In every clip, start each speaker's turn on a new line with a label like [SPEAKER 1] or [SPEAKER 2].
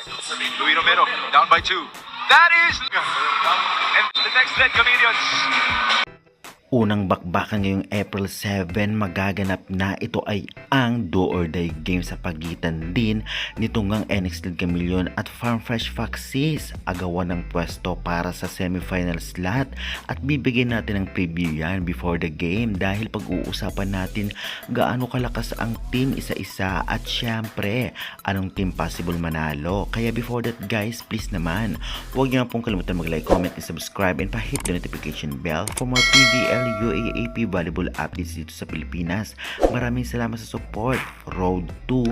[SPEAKER 1] side. Louis Romero down by 2. That is... And the next Red Chameleons.
[SPEAKER 2] Unang bakbakan ngayong April 7 magaganap na. Ito ay ang do or die game sa pagitan din nitong ang NX Red Chameleon at Farm Fresh Foxes. Agawan ng pwesto para sa semifinal slot at bibigyan natin ng preview yan before the game dahil pag-uusapan natin gaano kalakas ang team isa-isa at syempre anong team possible manalo. Kaya before that guys, please naman huwag niyo pong kalimutan mag-like, comment, and subscribe and pa-hit the notification bell for more PBL UAAP volleyball updates dito sa Pilipinas. Maraming salamat sa support. Road to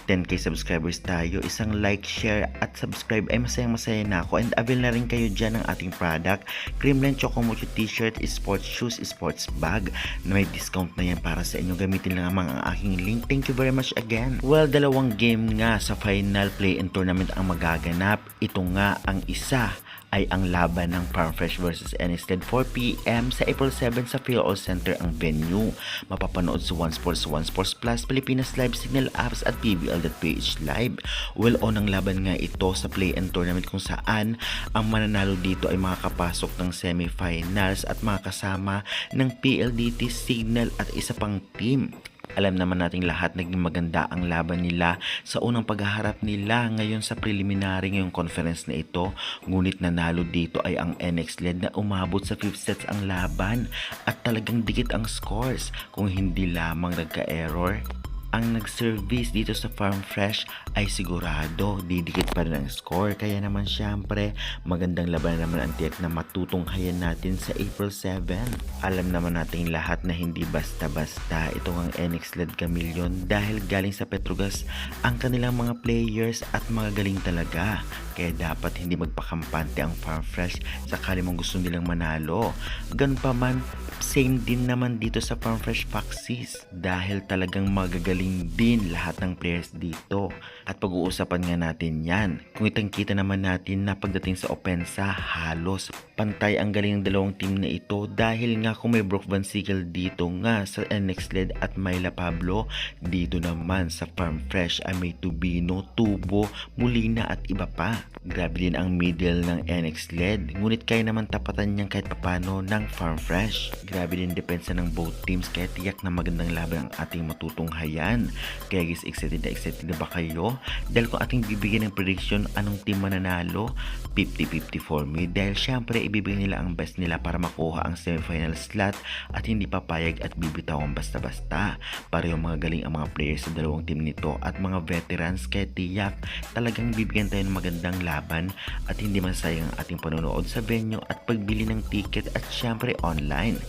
[SPEAKER 2] 10k subscribers tayo. Isang like, share at subscribe ay masayang-masaya na ako and avail na rin kayo dyan ng ating product. Creamline Choco Mocho t-shirt, sports shoes, sports bag na may discount na yan para sa inyo. Gamitin lang ang mga aking link. Thank you very much again. Well, dalawang game nga sa final play-in tournament ang magaganap. Ito nga ang isa ay ang laban ng Farm Fresh versus NX Red 4pm sa April 7 sa PhilAll Center ang venue. Mapapanood sa One Sports Plus, Pilipinas Live, Signal Apps at PBL.ph Live. Well, ang laban nga ito sa play-in tournament kung saan ang mananalo dito ay makakapasok ng semifinals at makakasama ng PLDT, Signal at isa pang team. Alam naman nating lahat naging maganda ang laban nila sa unang paghaharap nila ngayon sa preliminary ngayong conference na ito. Ngunit nanalo dito ay ang NX Red na umabot sa 5th sets ang laban at talagang dikit ang scores kung hindi lamang nagka-error. Ang nag-service dito sa Farm Fresh ay sigurado didikit pa rin ang score. Kaya naman syempre magandang laban naman ang tiyak na matutunghayan natin sa April 7. Alam naman natin lahat na hindi basta-basta itong ang NX Red Chameleon dahil galing sa Petrogas ang kanilang mga players at mga galing talaga. Kaya dapat hindi magpakampante ang Farm Fresh sakali mong gusto nilang manalo. Ganun pa man, same din naman dito sa Farm Fresh Foxes dahil talagang magagaling din lahat ng players dito. At pag-uusapan nga natin yan. Kung itang-kita naman natin na pagdating sa opensa, halos pantay ang galing ng dalawang team na ito dahil nga kung may Brooke Van Sickle dito nga sa NX Red at Myla Pablo, dito naman sa Farm Fresh ay may Tubino, Tubo, Molina at iba pa. Grabe din ang middle ng NX Red, ngunit kaya naman tapatan niyang kahit papano ng Farm Fresh. Grabe din depensa ng both teams kaya tiyak na magandang laban ang ating matutunghayan. Kaya guys, excited na ba kayo? Dahil kung ating bibigyan ng prediction anong team mananalo, 50-50 for me dahil syempre ibibigay nila ang best nila para makuha ang semifinal slot at hindi papayag at bibitawan basta-basta. Pareho mga galing ang mga players sa dalawang team nito at mga veterans kaya tiyak talagang bibigyan tayo ng magandang laban at hindi masayang ang ating panonood sa venue at pagbili ng ticket at syempre online.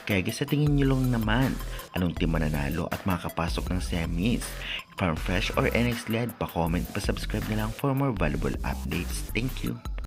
[SPEAKER 2] Kaya guys, sa tingin nyo lang naman anong team mananalo at makakapasok ng semis? Farm Fresh or NX Red? Pa-comment, pa-subscribe na lang for more valuable updates. Thank you!